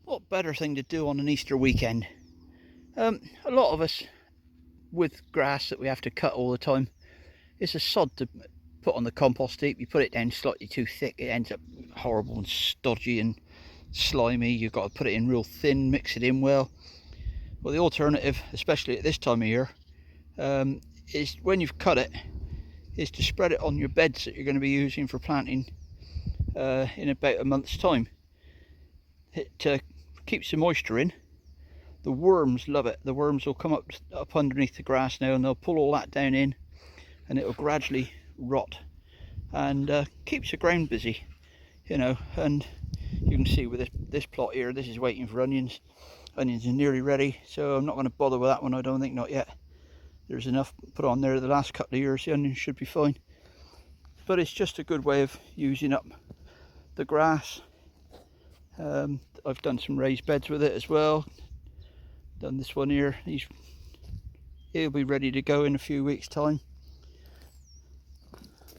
what better thing to do on an Easter weekend? A lot of us, with grass that we have to cut all the time, it's a sod to put on the compost heap. You put it down slightly too thick, it ends up horrible and stodgy and slimy. You've got to put it in real thin, mix it in well. Well, the alternative, especially at this time of year, is when you've cut it, is to spread it on your beds that you're going to be using for planting in about a month's time. It keeps the moisture in. The worms love it. The worms will come up underneath the grass now, and they'll pull all that down in, and it will gradually rot, and keeps the ground busy, you know. And you can see with this plot here, this is waiting for onions. Onions are nearly ready, so I'm not going to bother with that one. I don't think, not yet. There's enough put on there the last couple of years. The onions should be fine, but it's just a good way of using up the grass. I've done some raised beds with it as well. Done this one here. He'll be ready to go in a few weeks' time.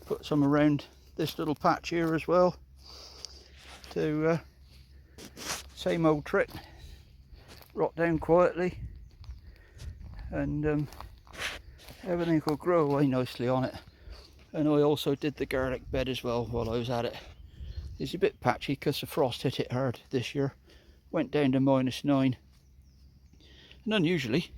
Put some around this little patch here as well. To same old trick. Rot down quietly, and everything will grow away nicely on it. And I also did the garlic bed as well while I was at it. It's a bit patchy because the frost hit it hard this year. Went down to -9, and unusually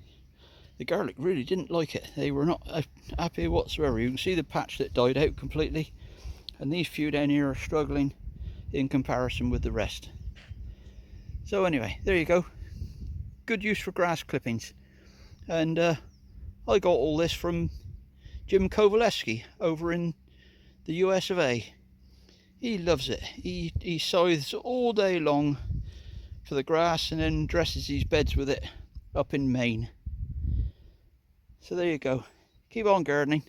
the garlic really didn't like it. They were not happy whatsoever. You can see the patch that died out completely, and these few down here are struggling in comparison with the rest. So anyway, there you go. Good use for grass clippings. And I got all this from Jim Kovaleski over in the US of A. He loves it. He scythes all day long for the grass and then dresses his beds with it up in Maine. So there you go. Keep on gardening.